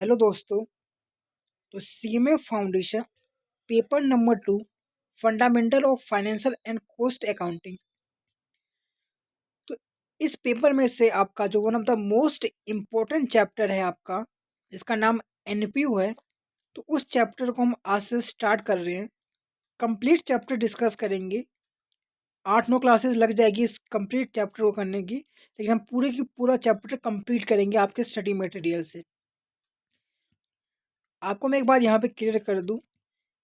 Hello दोस्तों। तो CMA foundation paper number 2 fundamental of financial and cost accounting. तो इस पेपर में से आपका जो one of the most important chapter है आपका, इसका नाम एनपीयू है। तो उस चैप्टर को हम आज से स्टार्ट कर रहे हैं। कंप्लीट चैप्टर डिस्कस करेंगे। 8-9 क्लासेस लग जाएगी इस कंप्लीट चैप्टर को करने की, लेकिन हम पूरे की पूरा चैप्टर कंप्लीट करेंगे आपके स्टडी मटेरियल से। आपको मैं एक बात यहाँ पे क्लियर कर दूँ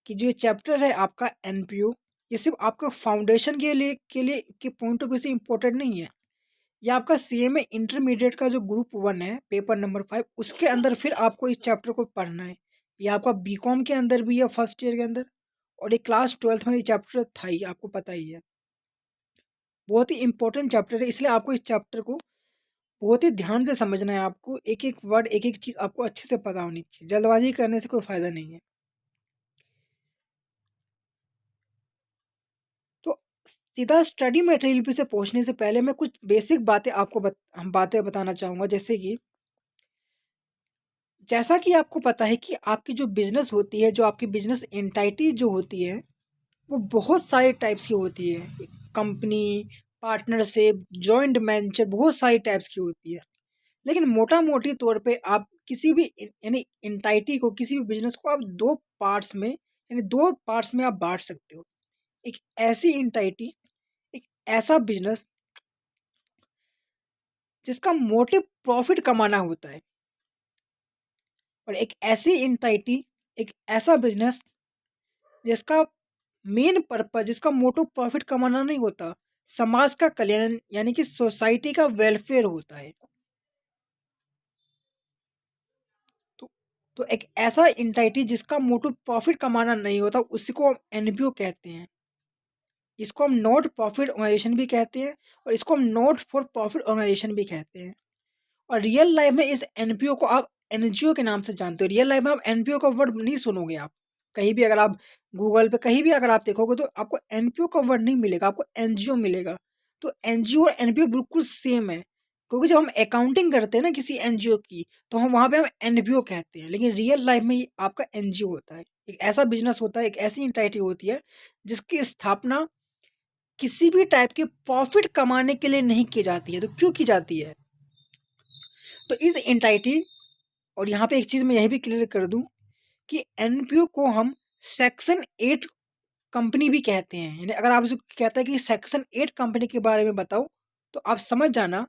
कि जो ये चैप्टर है आपका एनपीओ, ये सिर्फ आपका फाउंडेशन के पॉइंट ऑफ व्यू से इम्पोर्टेंट नहीं है। ये आपका सीएमए इंटरमीडिएट का जो ग्रुप 1 है पेपर नंबर 5, उसके अंदर फिर आपको इस चैप्टर को पढ़ना है। ये आपका बीकॉम के अंदर भी है फर्स्ट ईयर के अंदर, और ये क्लास 12th में ये चैप्टर था ही, आपको पता ही है। बहुत ही इंपॉर्टेंट चैप्टर है, इसलिए आपको इस चैप्टर को बहुत ही ध्यान से समझना है। आपको एक एक वर्ड, एक एक चीज़ आपको अच्छे से पता होनी चाहिए। जल्दबाजी करने से कोई फ़ायदा नहीं है। तो सीधा स्टडी मटेरियल पे से पहुंचने से पहले मैं कुछ बेसिक बातें आपको हम बातें बताना चाहूँगा। जैसा कि आपको पता है कि आपकी जो बिजनेस होती है, जो आपकी बिजनेस एंटाइटी जो होती है, वो बहुत सारे टाइप्स की होती है। कंपनी, पार्टनरशिप, जॉइंट वेंचर, बहुत सारी टाइप्स की होती है। लेकिन मोटा मोटी तौर पे आप किसी भी यानी एंटाइटी को, किसी भी बिजनेस को आप दो पार्ट्स में, यानी दो पार्ट्स में आप बांट सकते हो। एक ऐसी एंटाइटी, एक ऐसा बिजनेस जिसका मोटिव प्रॉफिट कमाना होता है, और एक ऐसी एंटाइटी, एक ऐसा बिजनेस जिसका मेन पर्पज, जिसका मोटिव प्रॉफिट कमाना नहीं होता, समाज का कल्याण यानी कि सोसाइटी का वेलफेयर होता है। तो तो एक ऐसा एंटाइटी जिसका मोटिव प्रॉफिट कमाना नहीं होता, उसी को हम एनपीओ कहते हैं। इसको हम नॉट प्रॉफिट ऑर्गेनाइजेशन भी कहते हैं, और इसको हम नॉट फॉर प्रॉफिट ऑर्गेनाइजेशन भी कहते हैं। और रियल लाइफ में इस एनपीओ को आप एनजीओ के नाम से जानते हो। रियल लाइफ में आप एनपीओ का वर्ड नहीं सुनोगे। आप कहीं भी, अगर आप गूगल पे कहीं भी अगर आप देखोगे, तो आपको एनपीओ का वर्ड नहीं मिलेगा, आपको एनजीओ मिलेगा। तो एनजीओ और एनपीओ बिल्कुल सेम है, क्योंकि जब हम अकाउंटिंग करते हैं ना किसी एनजीओ की, तो हम वहाँ पे हम एनपीओ कहते हैं। लेकिन रियल लाइफ में ये आपका एनजीओ होता है। एक ऐसा बिजनेस होता है, एक ऐसी इंटाइटी होती है जिसकी स्थापना किसी भी टाइप के प्रॉफिट कमाने के लिए नहीं की जाती है। तो क्यों की जाती है? तो इस एंटाइटी, और यहाँ पे एक चीज़ मैं यही भी क्लियर कर दूँ कि एनपीओ को हम सेक्शन 8 कंपनी भी कहते हैं। यानी अगर आप उसको कहता है कि सेक्शन 8 कंपनी के बारे में बताओ, तो आप समझ जाना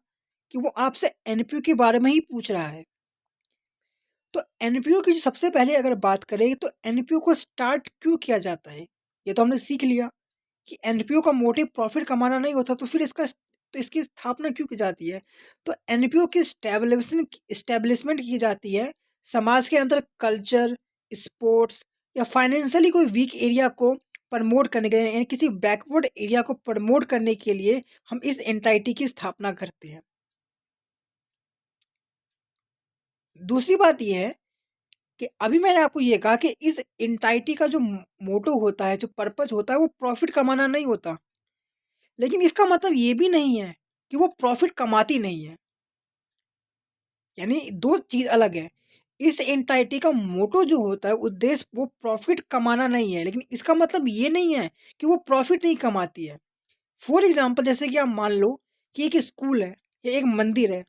कि वो आपसे एनपीओ के बारे में ही पूछ रहा है। तो एनपीओ की जो सबसे पहले अगर बात करें, तो एनपीओ को स्टार्ट क्यों किया जाता है, ये तो हमने सीख लिया कि एनपीओ का मोटिव प्रॉफिट कमाना नहीं होता, तो फिर इसकी स्थापना क्यों की जाती है? तो एनपीओ की स्टैब्लिशमेंट की जाती है समाज के अंदर कल्चर, स्पोर्ट्स या फाइनेंशियली कोई वीक एरिया को प्रमोट करने के लिए, यानी किसी बैकवर्ड एरिया को प्रमोट करने के लिए हम इस एंटाइटी की स्थापना करते हैं। दूसरी बात यह है कि अभी मैंने आपको ये कहा कि इस एंटाइटी का जो मोटो होता है, जो पर्पस होता है, वो प्रॉफिट कमाना नहीं होता। लेकिन इसका मतलब ये भी नहीं है कि वो प्रॉफिट कमाती नहीं है। यानी दो चीज़ अलग है। इस एंटाइटी का मोटो जो होता है, उद्देश्य, वो प्रॉफिट कमाना नहीं है, लेकिन इसका मतलब ये नहीं है कि वो प्रॉफिट नहीं कमाती है। फॉर एग्जाम्पल, जैसे कि आप मान लो कि एक स्कूल है या एक मंदिर है।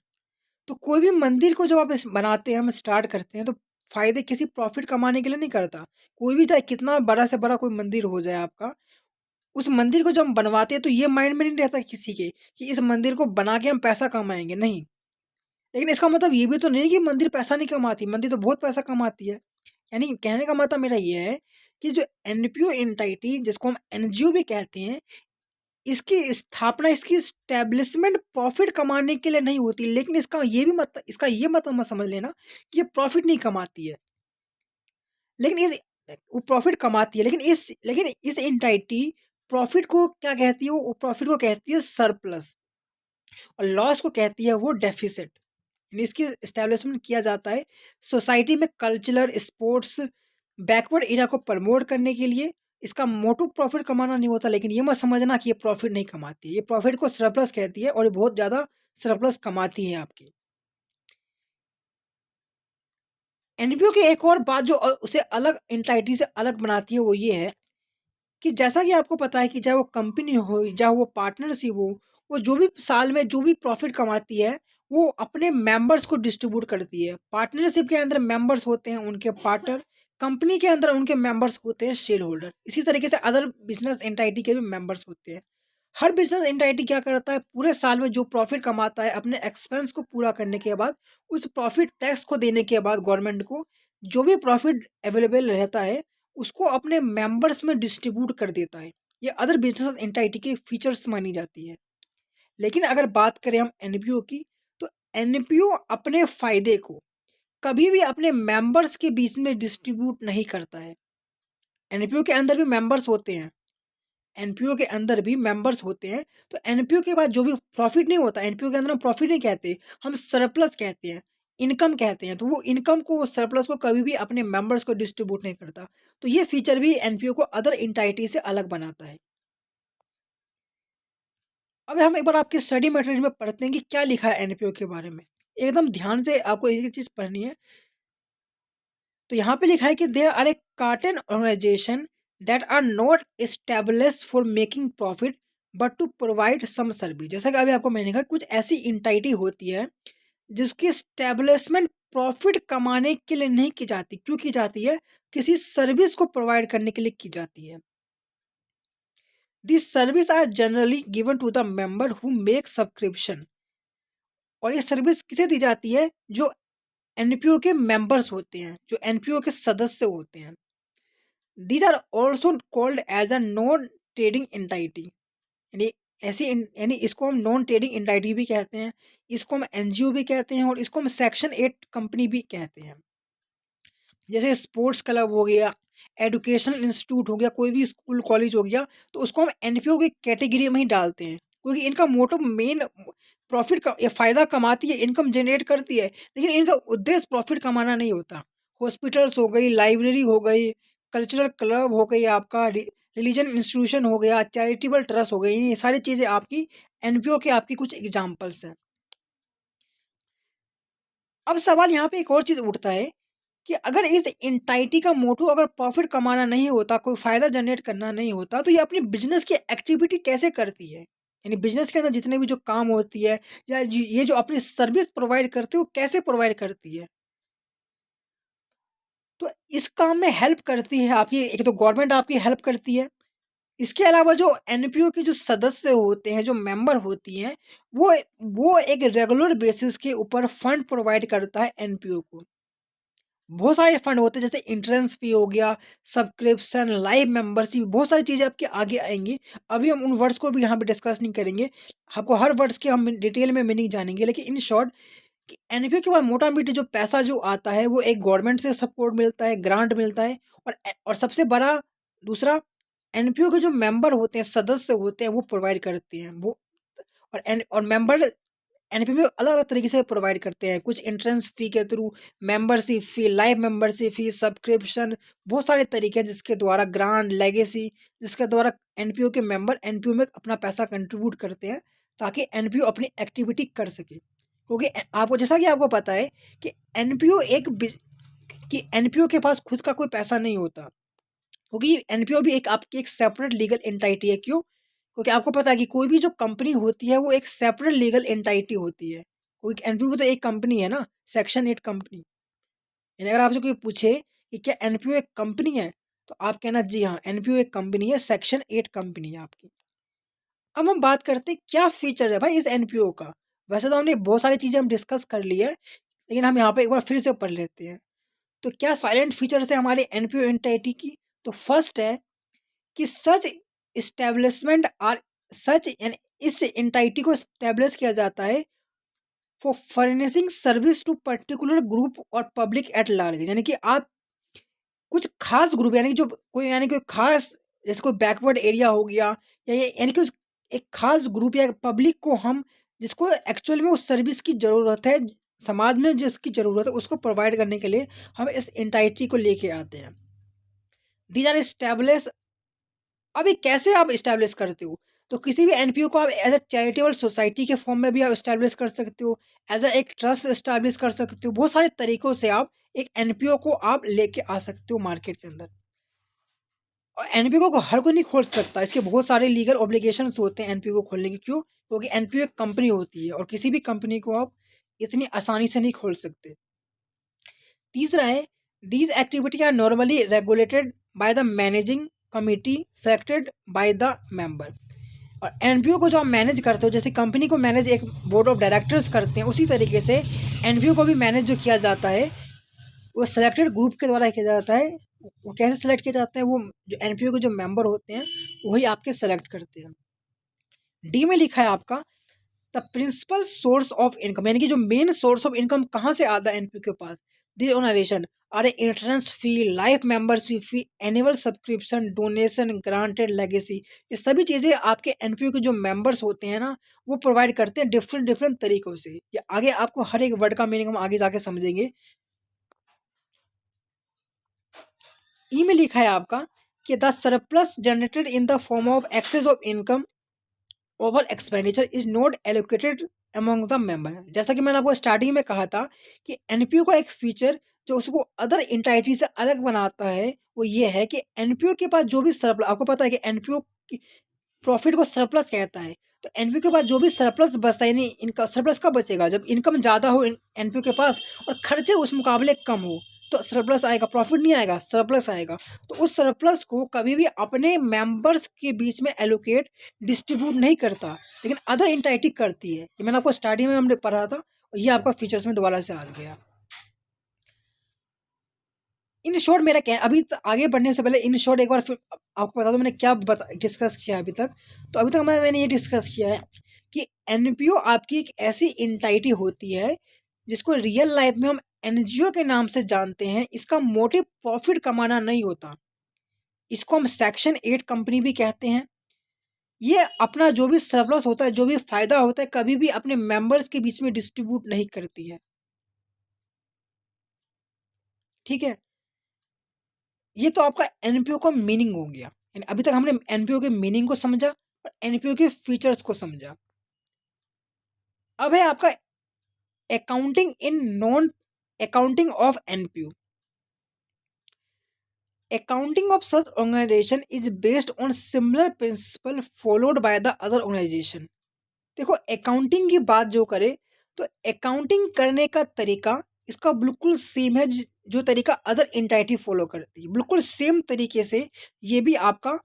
तो कोई भी मंदिर को जब आप बनाते हैं, हम स्टार्ट करते हैं, तो फायदे किसी प्रॉफिट कमाने के लिए नहीं करता। कोई भी, चाहे कितना बड़ा से बड़ा कोई मंदिर हो जाए आपका, उस मंदिर को जब हम बनवाते हैं, तो ये माइंड में नहीं रहता किसी के कि इस मंदिर को बना के हम पैसा कमाएंगे, नहीं। लेकिन इसका मतलब ये भी तो नहीं कि मंदिर पैसा नहीं कमाती, मंदिर तो बहुत पैसा कमाती है। यानी कहने का मतलब मेरा ये है कि जो एनपीओ एंटाइटी, जिसको हम एनजीओ भी कहते हैं, इसकी स्थापना, इसकी स्टैब्लिशमेंट प्रॉफिट कमाने के लिए नहीं होती। लेकिन इसका ये मतलब मत समझ लेना कि ये प्रॉफिट नहीं कमाती है। लेकिन इस वो प्रॉफिट कमाती है, लेकिन इस एंटाइटी प्रॉफिट को क्या कहती है? वो प्रॉफिट को कहती है सरप्लस, और लॉस को कहती है वो डेफिसिट। यानी इसकी एस्टेब्लिशमेंट किया जाता है सोसाइटी में कल्चरल, स्पोर्ट्स, बैकवर्ड एरिया को प्रमोट करने के लिए। इसका मोटो प्रॉफिट कमाना नहीं होता, लेकिन ये मत समझना कि ये प्रॉफिट नहीं कमाती है। ये प्रॉफिट को सरप्लस कहती है, और ये बहुत ज़्यादा सरप्लस कमाती है आपकी। एनपीओ की एक और बात जो उसे अलग एंटाइटी से अलग बनाती है वो ये है कि जैसा कि आपको पता है कि चाहे वो कंपनी हो, चाहे वो पार्टनरशिप हो, वो जो भी साल में जो भी प्रॉफ़िट कमाती है, वो अपने मेंबर्स को डिस्ट्रीब्यूट करती है। पार्टनरशिप के अंदर मेंबर्स होते हैं उनके पार्टनर, कंपनी के अंदर उनके मेंबर्स होते हैं शेयर होल्डर। इसी तरीके से अदर बिज़नेस एंटाइटी के भी मेंबर्स होते हैं। हर बिज़नेस एंटाइटी क्या करता है, पूरे साल में जो प्रॉफ़िट कमाता है, अपने एक्सपेंस को पूरा करने के बाद, उस प्रॉफ़िट टैक्स को देने के बाद गवर्नमेंट को, जो भी प्रॉफ़िट अवेलेबल रहता है, उसको अपने मेंबर्स में डिस्ट्रीब्यूट कर देता है। ये अदर बिज़नेस एंटाइटी के फीचर्स मानी जाती है। लेकिन अगर बात करें हम एनपीओ की, तो एनपीओ अपने फ़ायदे को कभी भी अपने मेंबर्स के बीच में डिस्ट्रीब्यूट नहीं करता है। एनपीओ के अंदर भी मेंबर्स होते हैं। एनपीओ के अंदर भी मेंबर्स होते हैं, तो एनपीओ के बाद जो भी प्रॉफ़िट नहीं होता, एनपीओ के अंदर हम प्रॉफ़िट नहीं कहते, हम सरप्लस कहते हैं, इनकम कहते हैं। तो वो इनकम को, वो सरप्लस को कभी भी अपने मेंबर्स को डिस्ट्रीब्यूट नहीं करता। तो ये फीचर भी एनपीओ को अदर एंटाइटी से अलग बनाता है। अब हम एक बार आपके स्टडी मटेरियल में पढ़ते हैं कि क्या लिखा है एनपीओ के बारे में। एकदम ध्यान से आपको एक-एक चीज़ पढ़नी है। तो यहाँ पे लिखा है कि there are a certain organisation that are not established for making profit but to provide some service. जैसा कि अभी आपको मैंने कहा, कुछ ऐसी इंटाइटी होती है जिसकी एस्टैब्लिशमेंट प्रॉफिट कमाने के लिए नहीं की जाती। क्यों की जाती है? किसी सर्विस को प्रोवाइड करने के लिए की जाती है। This service are generally given to the member who make subscription. और ये सर्विस किसे दी जाती है? जो एनपीओ के मेंबर्स होते हैं, जो एनपीओ के सदस्य होते हैं। These are also called as a non trading entity. यानी यानी इसको हम नॉन ट्रेडिंग एंटाइटी भी कहते हैं, इसको हम एनजीओ भी कहते हैं, और इसको हम सेक्शन 8 कंपनी भी कहते हैं। जैसे स्पोर्ट्स क्लब हो गया, एजुकेशनल इंस्टीट्यूट हो गया, कोई भी स्कूल कॉलेज हो गया, तो उसको हम एनपीओ की कैटेगरी में ही डालते हैं, क्योंकि इनका मोटो मेन प्रॉफिट का ये फ़ायदा कमाती है, इनकम जनरेट करती है, लेकिन इनका उद्देश्य प्रॉफिट कमाना नहीं होता। हॉस्पिटल्स हो गई, लाइब्रेरी हो गई, कल्चरल क्लब हो गई, आपका रिलीजन इंस्टीट्यूशन हो गया, चैरिटेबल ट्रस्ट हो गई, ये सारी चीज़ें आपकी एनपीओ के आपकी कुछ एग्जाम्पल्स हैं। अब सवाल यहाँ पे एक और चीज़ उठता है कि अगर इस एंटाइटी का मोटो अगर प्रॉफिट कमाना नहीं होता, कोई फ़ायदा जनरेट करना नहीं होता, तो ये अपनी बिज़नेस की एक्टिविटी कैसे करती है? यानी बिज़नेस के अंदर जितने भी जो काम होती है, या ये जो अपनी सर्विस प्रोवाइड करती है, वो कैसे प्रोवाइड करती है? तो इस काम में हेल्प करती है आपकी, एक तो गवर्नमेंट आपकी हेल्प करती है। इसके अलावा जो एनपीओ के जो सदस्य होते हैं, जो मेंबर होती हैं, वो वो एक रेगुलर बेसिस के ऊपर फंड प्रोवाइड करता है एनपीओ को। बहुत सारे फंड होते हैं, जैसे एंट्रेंस फी हो गया, सब्सक्रिप्शन, लाइव मेंबरशिप, बहुत सारी चीज़ें आपके आगे आएँगी। अभी हम उन वर्ड्स को भी यहाँ पे डिस्कस नहीं करेंगे। आपको हर वर्ड्स के हम डिटेल में मीनिंग जानेंगे, लेकिन इन शॉर्ट कि एनपीओ के बाद मोटा-मोटी जो पैसा जो आता है, वो एक गवर्नमेंट से सपोर्ट मिलता है, ग्रांट मिलता है, और सबसे बड़ा दूसरा, एनपीओ के जो मेंबर होते हैं, सदस्य होते हैं, वो प्रोवाइड करते हैं। वो और मेंबर एनपीओ में अलग-अलग तरीके से प्रोवाइड करते हैं। कुछ एंट्रेंस फ़ी के थ्रू, मेंबरशिप फ़ी, लाइव मेंबरशिप फ़ी, सब्सक्रिप्शन, बहुत सारे तरीके हैं जिसके द्वारा ग्रांट, लेगेसी, जिसके द्वारा एनपीओ के मेंबर एनपीओ में अपना पैसा कंट्रीब्यूट करते हैं, ताकि एनपीओ अपनी एक्टिविटी कर सके। क्योंकि आपको, जैसा कि आपको पता है कि एनपीओ एक बिज कि एनपीओ के पास खुद का कोई पैसा नहीं होता। क्योंकि एनपीओ भी एक आपकी एक सेपरेट लीगल एंटाइटी है। क्यों? क्योंकि आपको पता है कि कोई भी जो कंपनी होती है, वो एक सेपरेट लीगल एंटाइटी होती है। कोई एनपीओ भी तो एक कंपनी है ना, सेक्शन 8 कंपनी। यानी अगर आपसे कोई पूछे कि क्या एनपीओ एक कंपनी है? तो आप कहना जी हाँ, एनपीओ एक कंपनी है, सेक्शन 8 कंपनी है आपकी। अब हम बात करते हैं क्या फीचर है भाई इस एनपीओ का। वैसे तो हमने बहुत सारी चीज़ें हम डिस्कस कर ली है, लेकिन हम यहाँ पे एक बार फिर से पढ़ लेते हैं। तो क्या साइलेंट फीचर्स है हमारे एनपीओ एंटाइटी की? तो फर्स्ट है कि सच एस्टेब्लिशमेंट आर सच यानी इस एंटाइटी को एस्टेब्लिश किया जाता है for furnishing service to particular group और पब्लिक एट लार्ज। यानी कि आप कुछ खास ग्रुप, यानी कि जो कोई, यानी कोई खास, जैसे कोई बैकवर्ड एरिया हो गया, या ये यानी कि एक खास ग्रुप या पब्लिक को हम, जिसको एक्चुअल में उस सर्विस की ज़रूरत है, समाज में जिसकी ज़रूरत है, उसको प्रोवाइड करने के लिए हम इस एंटाइटी को लेके आते हैं। These are establish. अभी कैसे आप एस्टैब्लिश करते हो? तो किसी भी एनपीओ को आप एज़ अ चैरिटेबल सोसाइटी के फॉर्म में भी आप एस्टैब्लिश कर सकते हो, एज़ अ एक ट्रस्ट एस्टैब्लिश कर सकते हो। बहुत सारे तरीकों से आप एक एनपीओ को आप लेके आ सकते हो मार्केट के अंदर। और एनपीओ को हर कोई नहीं खोल सकता, इसके बहुत सारे लीगल ऑब्लिगेशंस होते हैं एनपीओ को खोलने के। क्यों? क्योंकि एनपीओ एक कंपनी होती है और किसी भी कंपनी को आप इतनी आसानी से नहीं खोल सकते। तीसरा है, these activity are normally regulated by the managing committee selected by the member. और एनपीओ को जो आप मैनेज करते हो, जैसे कंपनी को मैनेज एक बोर्ड ऑफ डायरेक्टर्स करते हैं, उसी तरीके से एनपीओ को भी मैनेज जो किया जाता है वो सिलेक्टेड ग्रुप के द्वारा किया जाता है। वो कैसे सेलेक्ट किए जाते हैं? वो जो एनपीओ के जो मेंबर होते हैं वही आपके सेलेक्ट करते हैं। डी में लिखा है आपका the principal source of income, यानी कि जो मेन सोर्स ऑफ इनकम कहाँ से आता है एनपीओ के पास। दी ऑनरेशन are entrance fee, life membership fee, annual subscription, donation, granted, legacy. ये सभी चीज़ें आपके एनपीओ के जो मेंबर्स होते हैं ना वो प्रोवाइड करते हैं डिफरेंट डिफरेंट तरीकों से। ये आगे आपको हर एक वर्ड का मीनिंग हम आगे जाके समझेंगे। ई में लिखा है आपका कि the surplus generated in the form of excess of income over expenditure is not allocated among the member. जैसा कि मैंने आपको स्टार्टिंग में कहा था कि एनपीओ का एक फीचर जो उसको अदर इंटाइटी से अलग बनाता है वो ये है कि एनपीओ के पास जो भी सरप्लस, आपको पता है कि एनपीओ की प्रॉफिट को सरप्लस कहता है। तो एनपीओ के पास जो भी सरप्लस बचता है, यानी इनका सरप्लस कब बचेगा? जब इनकम ज़्यादा हो एनपीओ के पास और खर्चे उस मुकाबले कम हो, तो सरप्लस आएगा, प्रॉफिट नहीं आएगा, सरप्लस आएगा। तो उस सरप्लस को कभी भी अपने मेंबर्स के बीच में एलोकेट डिस्ट्रीब्यूट नहीं करता, लेकिन अदर इंटाइटी करती है। ये मैंने आपको स्टार्टिंग में हमने पढ़ा था और ये आपका फीचर्स में दोबारा से आ गया। इन शॉर्ट मेरा क्या है, अभी आगे बढ़ने से पहले इन शॉर्ट एक बार फिर आपको बता दो मैंने क्या डिस्कस किया अभी तक। तो अभी तक मैंने ये डिस्कस किया है कि एनपीओ आपकी एक ऐसी इंटाइटी होती है जिसको रियल लाइफ में हम एनजीओ के नाम से जानते हैं। इसका मोटिव प्रॉफिट कमाना नहीं होता, इसको हम सेक्शन 8 कंपनी भी कहते हैं। ये अपना जो भी सरप्लस होता है, जो भी फायदा होता है, कभी भी अपने मेंबर्स के बीच में डिस्ट्रीब्यूट नहीं करती है। ठीक है, ये तो आपका एनपीओ का मीनिंग हो गया। यानी अभी तक हमने एनपीओ के मीनिंग को समझा और एनपीओ के फीचर्स को समझा। अब है आपका accounting in non accounting of NPO. Accounting of such organization is based on similar principle followed by the other organization. देखो, अकाउंटिंग की बात जो करे तो अकाउंटिंग करने का तरीका इसका बिल्कुल सेम है जो तरीका अदर एंटिटी फॉलो करती है, बिल्कुल सेम तरीके से ये भी आपका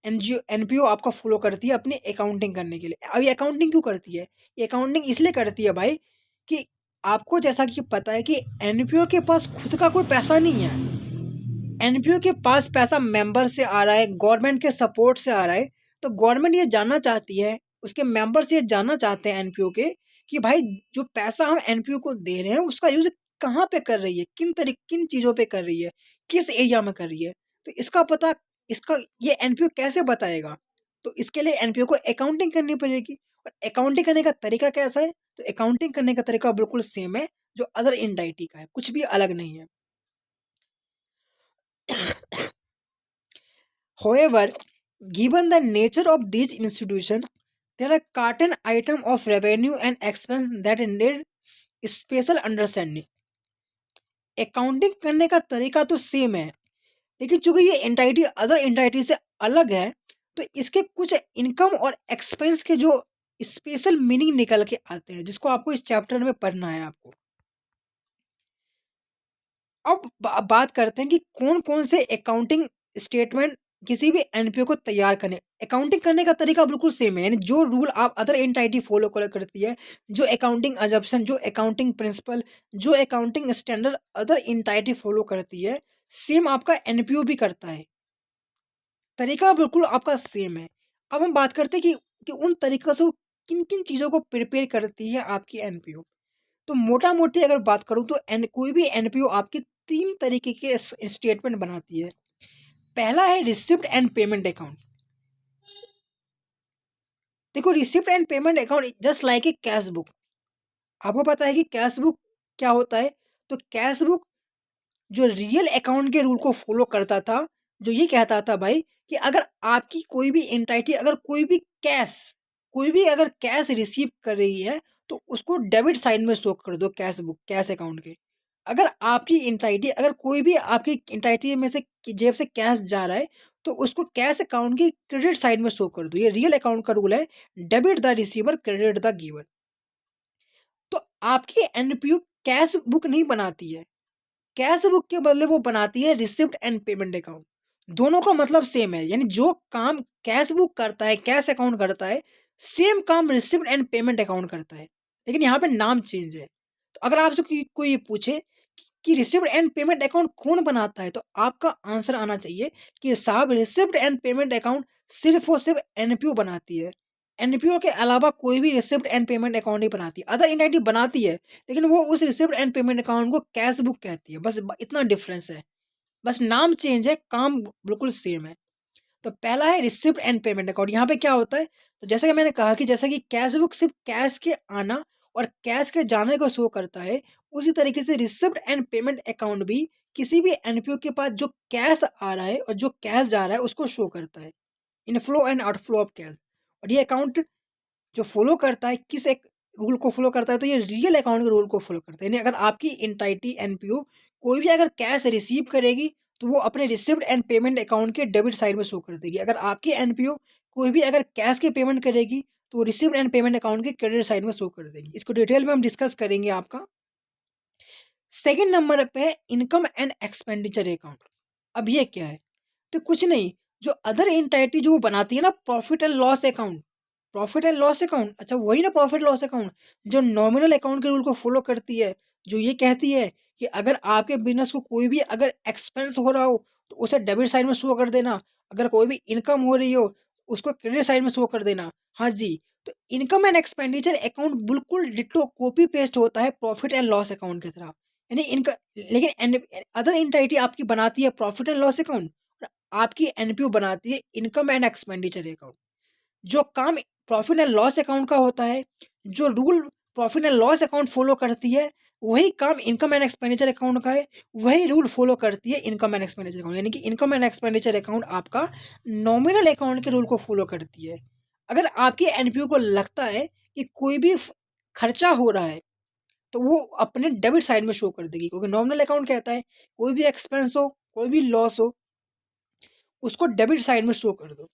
एनजीओ एनपीओ आपका फॉलो करती है अपनी अकाउंटिंग करने के लिए। अब ये अकाउंटिंग क्यों करती है? ये अकाउंटिंग इसलिए करती है भाई कि आपको जैसा कि पता है कि एनपीओ के पास खुद का कोई पैसा नहीं है। एनपीओ के पास पैसा मेंबर से आ रहा है, गवर्नमेंट के सपोर्ट से आ रहा है। तो गवर्नमेंट ये जानना चाहती है, उसके मेंबर्स ये जानना चाहते हैं एनपीओ के कि भाई जो पैसा हम एनपीओ को दे रहे हैं उसका यूज कहाँ पे कर रही है, किन चीज़ों पे कर रही है, किस एरिया में कर रही है। तो इसका पता इसका ये एनपीओ कैसे बताएगा? तो इसके लिए एनपीओ को अकाउंटिंग करनी पड़ेगी। और अकाउंटिंग करने का तरीका कैसा है? तो अकाउंटिंग करने का तरीका बिल्कुल सेम है जो अदर इंडाइटी का है, कुछ भी अलग नहीं है। However, given the nature of these institutions, there are certain items of revenue and expense that need special understanding. Accounting करने का तरीका तो सेम है, लेकिन चूंकि ये एंटाइटी अदर एंटाइटी से अलग है, तो इसके कुछ इनकम और एक्सपेंस के जो स्पेशल मीनिंग निकल के आते हैं, जिसको आपको इस चैप्टर में पढ़ना है आपको। अब बात करते हैं कि कौन कौन से अकाउंटिंग स्टेटमेंट किसी भी एनपीओ को तैयार करें। अकाउंटिंग करने का तरीका बिल्कुल सेम है, यानी जो रूल आप अदर एंटाइटी फॉलो करती है, जो अकाउंटिंग अजम्पशन, जो अकाउंटिंग प्रिंसिपल, जो accounting standard other entity follow करती है, सेम आपका एनपीओ भी करता है। तरीका बिल्कुल आपका सेम है। अब हम बात करते हैं कि उन तरीक़ों से वो किन-किन चीज़ों को प्रिपेयर करती है आपकी एनपीओ। तो मोटा-मोटी अगर बात करूँ तो कोई भी एनपीओ आपकी 3 तरीके के स्टेटमेंट बनाती है। पहला है रिसिप्ट एंड पेमेंट अकाउंट। देखो, receipt and payment account just like a cash book. आपको पता है कि कैश बुक क्या होता है? तो कैश बुक जो रियल अकाउंट के रूल को फॉलो करता था, जो ये कहता था भाई कि अगर आपकी कोई भी एंटिटी अगर कोई भी अगर कैश रिसीव कर रही है तो उसको डेबिट साइड में शो कर दो कैश अकाउंट के। अगर आपकी एंटिटी, अगर कोई भी आपकी एंटिटी में से जेब से कैश जा रहा है, तो उसको कैश अकाउंट की क्रेडिट साइड में शो कर दो। ये रियल अकाउंट का रूल है, debit the receiver, credit the giver. तो आपकी एनपीयू कैश बुक नहीं बनाती है, कैश बुक के बदले वो बनाती है रिसिप्ट एंड पेमेंट अकाउंट। दोनों का मतलब सेम है, यानी जो काम कैश बुक करता है, कैश अकाउंट करता है, सेम काम रिसिप्ट एंड पेमेंट अकाउंट करता है, लेकिन यहाँ पे नाम चेंज है। तो अगर आपसे कोई ये पूछे कि रिसिप्ट एंड पेमेंट अकाउंट कौन बनाता है, तो आपका आंसर आना चाहिए कि साहब रिसिप्ट एंड पेमेंट अकाउंट सिर्फ और सिर्फ एनपीओ बनाती है। एनपीओ के अलावा कोई भी रिसिप्ट एंड पेमेंट अकाउंट नहीं बनाती। अदर एंटिटी बनाती है, लेकिन वो उस रिसिप्ट एंड पेमेंट अकाउंट को कैश बुक कहती है। बस इतना डिफरेंस है, बस नाम चेंज है, काम बिल्कुल सेम है। तो पहला है रिसिप्ट एंड पेमेंट अकाउंट। यहाँ पे क्या होता है, तो जैसा कि मैंने कहा कि जैसा कि कैश बुक सिर्फ कैश के आना और कैश के जाने को शो करता है, उसी तरीके से रिसिप्ट एंड पेमेंट अकाउंट भी किसी भी एनपीओ के पास जो कैश आ रहा है और जो कैश जा रहा है उसको शो करता है, inflow and outflow of cash. और ये अकाउंट जो फॉलो करता है किस एक रूल को फॉलो करता है, तो ये रियल अकाउंट के रूल को फॉलो करता है। यानी अगर आपकी एंटिटी एनपीओ कोई भी अगर कैश रिसीव करेगी, तो वो अपने रिसिप्ट एंड पेमेंट अकाउंट के डेबिट साइड में शो कर देगी। अगर आपकी एनपीओ कोई भी अगर कैश की पेमेंट करेगी, तो वो रिसिप्ट एंड पेमेंट अकाउंट के क्रेडिट साइड में शो कर देगी। इसको डिटेल में हम डिस्कस करेंगे। आपका सेकेंड नंबर पे है इनकम एंड एक्सपेंडिचर अकाउंट। अब ये क्या है, तो कुछ नहीं, जो अदर एंटिटी जो वो बनाती है ना, profit and loss account. Profit and loss account, अच्छा वही ना प्रॉफिट लॉस अकाउंट, जो नॉमिनल अकाउंट के रूल को फॉलो करती है, जो ये कहती है कि अगर आपके बिजनेस को कोई भी अगर एक्सपेंस हो रहा हो, तो उसे डेबिट साइड में शो कर देना। अगर कोई भी इनकम हो रही हो, उसको क्रेडिट साइड में शो कर देना। हाँ जी, तो इनकम एंड एक्सपेंडिचर अकाउंट बिल्कुल डिट्टो कॉपी पेस्ट होता है प्रॉफिट एंड लॉस अकाउंट की तरह। यानी इनका, लेकिन अदर एंटिटी आपकी बनाती है प्रॉफिट एंड लॉस अकाउंट, आपकी एनपीओ बनाती है इनकम एंड एक्सपेंडिचर अकाउंट। जो काम प्रॉफिट एंड लॉस अकाउंट का होता है, जो rule profit and loss account follow करती है, वही काम इनकम एंड एक्सपेंडिचर अकाउंट का है, वही रूल फॉलो करती है इनकम एंड एक्सपेंडिचर अकाउंट। यानी कि इनकम एंड एक्सपेंडिचर अकाउंट आपका नॉमिनल अकाउंट के रूल को फॉलो करती है। अगर आपकी एनपीओ को लगता है कि कोई भी खर्चा हो रहा है, तो वो अपने डेबिट साइड में शो कर देगी, क्योंकि नॉमिनल अकाउंट कहता है कोई भी एक्सपेंस हो, कोई भी लॉस हो, उसको डेबिट साइड में शो कर दो।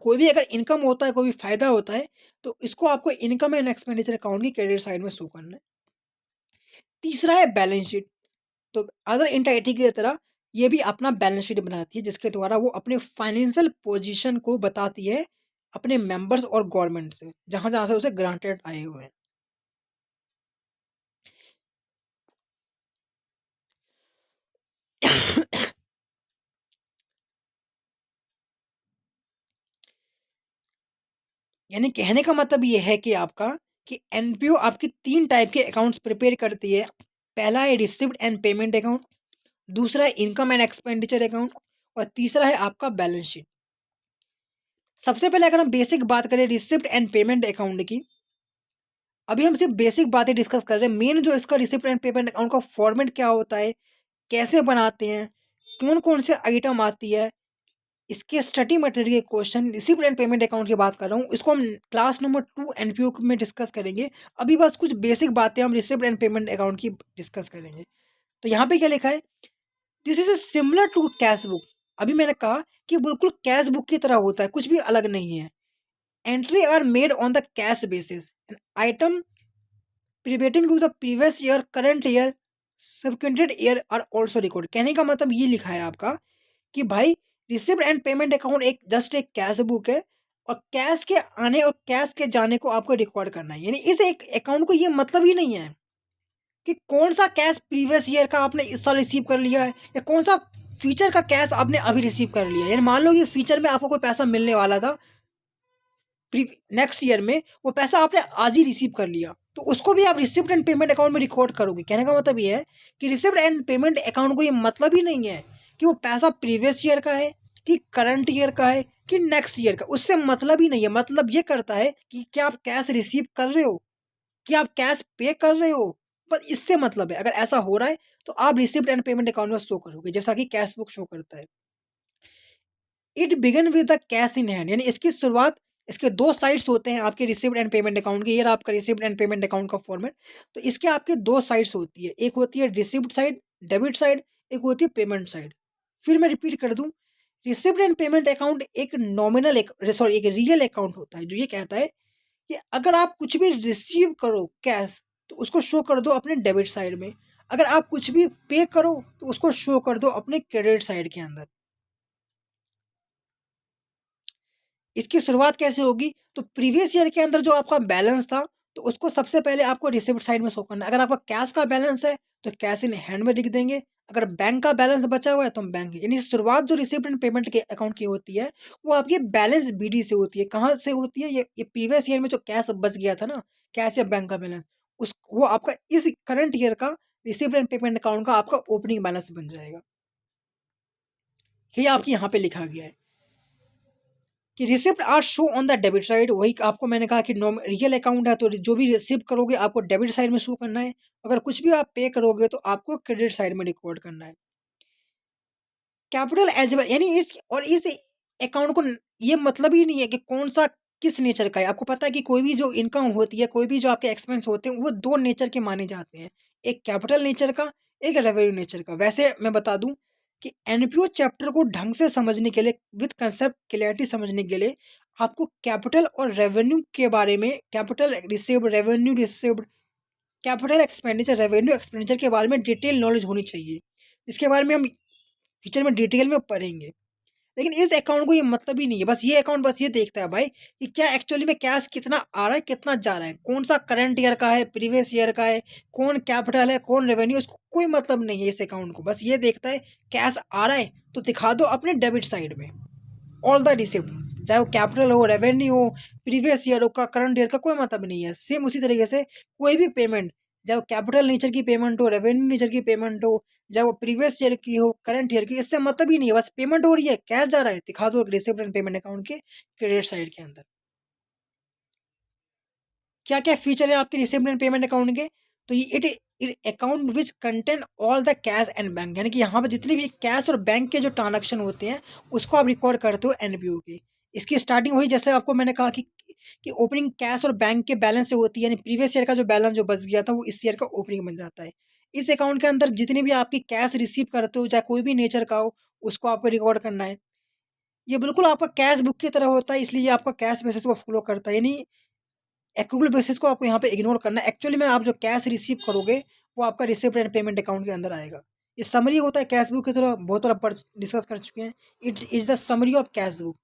कोई भी अगर इनकम होता है, कोई भी फायदा होता है, तो इसको आपको इनकम एंड एक्सपेंडिचर अकाउंट की क्रेडिट साइड में शो करना है। तीसरा है बैलेंस शीट। तो अदर एंटिटी की तरह ये भी अपना बैलेंस शीट बनाती है, जिसके द्वारा वो अपने फाइनेंशियल पोजीशन को बताती है अपने मेंबर्स और गवर्नमेंट से, जहां जहां से उसे ग्रांटेड आए हुए हैं। यानी कहने का मतलब ये है कि आपका कि एनपीओ आपकी तीन टाइप के अकाउंट्स प्रिपेयर करती है। पहला है रिसिप्ट एंड पेमेंट अकाउंट, दूसरा है इनकम एंड एक्सपेंडिचर अकाउंट, और तीसरा है आपका बैलेंस शीट। सबसे पहले अगर हम बेसिक बात करें रिसिप्ट एंड पेमेंट अकाउंट की, अभी हम सिर्फ बेसिक बातें डिस्कस कर रहे हैं। मेन जो इसका रिसिप्ट एंड पेमेंट अकाउंट का फॉर्मेट क्या होता है, कैसे बनाते हैं, कौन कौन से आइटम आती है, इसके study material question, receipt and payment account की बात कर रहा हूँ, इसको हम क्लास नंबर 2 एनपीओ में डिस्कस करेंगे। अभी बस कुछ बेसिक बातें हम रिसिप्ट एंड पेमेंट अकाउंट की डिस्कस करेंगे। तो यहाँ पे क्या लिखा है, this is similar to cash book. अभी मैंने कहा कि बिल्कुल कैश बुक की तरह होता है, कुछ भी अलग नहीं है। Entry are made on the cash basis, an item pertaining to the previous year, current year, subsequent year are also record. कहने का मतलब ये लिखा है आपका कि भाई रिसिप्ट एंड पेमेंट अकाउंट एक जस्ट एक कैश बुक है, और कैश के आने और कैश के जाने को आपको रिकॉर्ड करना है। यानी इस एक अकाउंट को ये मतलब ही नहीं है कि कौन सा कैश प्रीवियस ईयर का आपने इस साल रिसीव कर लिया है, या कौन सा फीचर का कैश आपने अभी रिसीव कर लिया है। यानी मान लो ये फीचर में आपको कोई पैसा मिलने वाला था नेक्स्ट ईयर में, वो पैसा आपने आज ही रिसीव कर लिया, तो उसको भी आप रिसिप्ट एंड पेमेंट अकाउंट में रिकॉर्ड करोगे। कहने का मतलब ये है कि रिसिप्ट एंड पेमेंट अकाउंट को ये मतलब ही नहीं है कि वो पैसा प्रीवियस ईयर का है, कि करंट ईयर का है, कि नेक्स्ट ईयर का, उससे मतलब ही नहीं है। मतलब ये करता है कि क्या आप कैश रिसीव कर रहे हो, कि आप कैश पे कर रहे हो, बस इससे मतलब है। अगर ऐसा हो रहा है, तो आप रिसिप्ट एंड पेमेंट अकाउंट में शो करोगे, जैसा कि कैश बुक शो करता है। It began with the cash in hand, यानी इसकी शुरुआत इसके 2 साइड्स होते हैं आपके रिसीव्ड एंड पेमेंट अकाउंट के। ये रहा आपका रिसीव्ड एंड पेमेंट अकाउंट का फॉर्मेट। तो इसके आपके 2 साइड्स होती है, एक होती है रिसीव्ड साइड, डेबिट साइड, एक होती है पेमेंट साइड। फिर मैं रिपीट कर दूँ, रिसीव्ड एंड पेमेंट अकाउंट एक नॉमिनल एक सॉरी एक रियल अकाउंट होता है, जो ये कहता है कि अगर आप कुछ भी रिसीव करो कैश, तो उसको शो कर दो अपने डेबिट साइड में। अगर आप कुछ भी पे करो, तो उसको शो कर दो अपने क्रेडिट साइड के अंदर। इसकी शुरुआत कैसे होगी? तो प्रीवियस ईयर के अंदर जो आपका बैलेंस था, तो उसको सबसे पहले आपको रिसिप्ट साइड में शो करना है। अगर आपका कैश का बैलेंस है, तो कैश इन हैंड में लिख देंगे। अगर बैंक का बैलेंस बचा हुआ है, तो हम बैंक, यानी शुरुआत जो रिसिप्ट एंड पेमेंट के अकाउंट की होती है, वो आपकी बैलेंस बीडी से होती है। कहाँ से होती है? ये प्रीवियस ईयर में जो कैश बच गया था ना, कैश या बैंक का बैलेंस, उस वो आपका इस करंट ईयर का रिसिप्ट एंड पेमेंट अकाउंट का आपका ओपनिंग बैलेंस बन जाएगा। ये आपकी यहाँ पे लिखा गया है कि receipt are show on the debit side. वही आपको मैंने कहा कि नॉम रियल अकाउंट है, तो जो भी रिसीव करोगे आपको डेबिट साइड में शो करना है। अगर कुछ भी आप पे करोगे, तो आपको क्रेडिट साइड में रिकॉर्ड करना है। कैपिटल एज वेल, यानी इस अकाउंट को ये मतलब ही नहीं है कि कौन सा किस नेचर का है। आपको पता है कि कोई भी जो इनकम होती है, कोई भी जो आपके एक्सपेंस होते हैं, वो 2 नेचर के माने जाते हैं। एक कैपिटल नेचर का, एक रेवेन्यू नेचर का। वैसे मैं बता दूँ कि एनपीओ चैप्टर को ढंग से समझने के लिए, विद कंसेप्ट क्लैरिटी समझने के लिए, आपको कैपिटल और रेवेन्यू के बारे में, capital received, revenue received, capital expenditure, revenue expenditure के बारे में डिटेल नॉलेज होनी चाहिए। इसके बारे में हम फ्यूचर में डिटेल में पढ़ेंगे। लेकिन इस अकाउंट को ये मतलब ही नहीं है। बस ये अकाउंट बस ये देखता है भाई कि क्या एक्चुअली में कैश कितना आ रहा है, कितना जा रहा है, कौन सा करंट ईयर का है, प्रीवियस ईयर का है, कौन कैपिटल है, कौन रेवेन्यू, इसको कोई मतलब नहीं है इस अकाउंट को। बस ये देखता है कैश आ रहा है तो दिखा दो अपने डेबिट साइड में ऑल द रिसिप्ट, चाहे वो कैपिटल हो, रेवेन्यू हो, प्रीवियस ईयर हो का, करंट ईयर का, कोई मतलब नहीं है। सेम उसी तरीके से कोई भी पेमेंट, चाहे वो कैपिटल नेचर की पेमेंट हो, रेवेन्यू नेचर की पेमेंट हो, चाहे वो प्रीवियस ईयर की हो, करंट ईयर की, इससे मतलब ही नहीं है। बस पेमेंट हो रही है, कैश जा रहा है, दिखा दो रिसिप्ट एंड पेमेंट अकाउंट के क्रेडिट साइड के अंदर। क्या क्या फीचर है आपके रिसिप्ट एंड पेमेंट अकाउंट के? तो ये it account which contain all the cash and bank, यानी कि यहाँ पर जितनी भी कैश और बैंक के जो ट्रांजेक्शन होते हैं, उसको आप रिकॉर्ड करते हो एनपीओ के। इसकी स्टार्टिंग हुई, जैसे आपको मैंने कहा कि ओपनिंग कैश और बैंक के बैलेंस से होती है, यानी प्रीवियस ईयर का जो बैलेंस जो बच गया था, वो इस ईयर का ओपनिंग बन जाता है। इस अकाउंट के अंदर जितनी भी आपकी कैश रिसीव करते हो, चाहे कोई भी नेचर का हो, उसको आपको रिकॉर्ड करना है। ये बिल्कुल आपका कैश बुक की तरह होता है, इसलिए ये आपका कैश बेसिस को फॉलो करता है, यानी एक्रूवल बेसिस को आपको यहाँ पे इग्नोर करना है। एक्चुअली में आप जो कैश रिसीव करोगे, वो आपका रिसिप्ट एंड पेमेंट अकाउंट के अंदर आएगा। ये समरी होता है कैश बुक की तरह, बहुत बार पढ़ डिस्कस कर चुके हैं। It is the summary of cash book.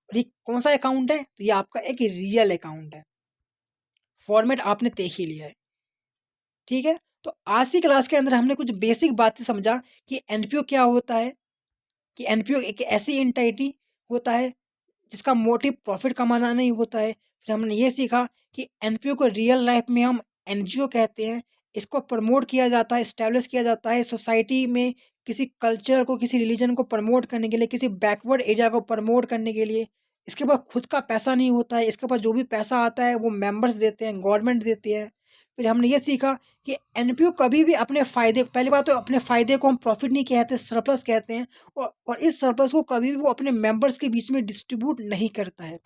और ये कौन सा अकाउंट है? तो ये आपका एक रियल अकाउंट है। फॉर्मेट आपने देख ही लिया है, ठीक है। तो आज की क्लास के अंदर हमने कुछ बेसिक बातें समझा कि एनपीओ क्या होता है, कि एनपीओ एक ऐसी एंटिटी होता है जिसका मोटिव प्रॉफिट कमाना नहीं होता है। फिर हमने ये सीखा कि एनपीओ को रियल लाइफ में हम एनजीओ कहते हैं। इसको प्रमोट किया जाता है, इस्टेब्लिश किया जाता है सोसाइटी में, किसी कल्चर को, किसी रिलीजन को प्रमोट करने के लिए, किसी बैकवर्ड एरिया को प्रमोट करने के लिए। इसके पास खुद का पैसा नहीं होता है, इसके पास जो भी पैसा आता है वो मेंबर्स देते हैं, गवर्नमेंट देती है। फिर हमने ये सीखा कि एनपीओ कभी भी अपने फ़ायदे, पहली बात तो अपने फ़ायदे को हम प्रॉफिट नहीं कहते, सरप्लस कहते हैं। और इस सरप्लस को कभी भी वो अपने मेंबर्स के बीच में डिस्ट्रीब्यूट नहीं करता है।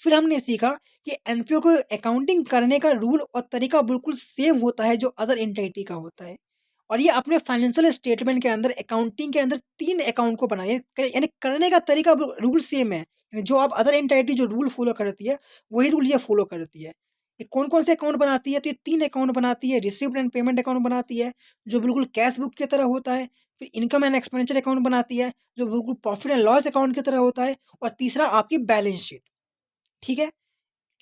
फिर हमने सीखा कि एनपीओ को अकाउंटिंग करने का रूल और तरीका बिल्कुल सेम होता है जो अदर एंटिटी का होता है। और ये अपने फाइनेंशियल स्टेटमेंट के अंदर, अकाउंटिंग के अंदर 3 अकाउंट को बनाए, यानी करने का तरीका रूल सेम है। यानी जो आप अदर एंटिटी जो रूल फॉलो करती है, वही रूल ये फॉलो करती है। ये कौन-कौन से अकाउंट बनाती है? तो ये 3 अकाउंट बनाती है। रिसीव्ड एंड पेमेंट अकाउंट बनाती है, जो बिल्कुल कैश बुक की तरह होता है। फिर इनकम एंड एक्सपेंडिचर अकाउंट बनाती है, जो बिल्कुल प्रॉफिट एंड लॉस अकाउंट की तरह होता है। और तीसरा आपकी बैलेंस शीट, ठीक है?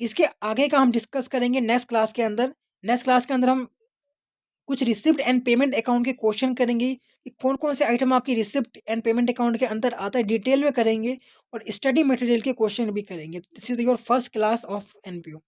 इसके आगे का हम डिस्कस करेंगे नेक्स्ट क्लास के अंदर। नेक्स्ट क्लास के अंदर हम कुछ रिसिप्ट एंड पेमेंट अकाउंट के क्वेश्चन करेंगे कि कौन-कौन से आइटम आपकी रिसिप्ट एंड पेमेंट अकाउंट के अंदर आता है, डिटेल में करेंगे। और स्टडी मटेरियल के क्वेश्चन भी करेंगे। This is your first class of NPO.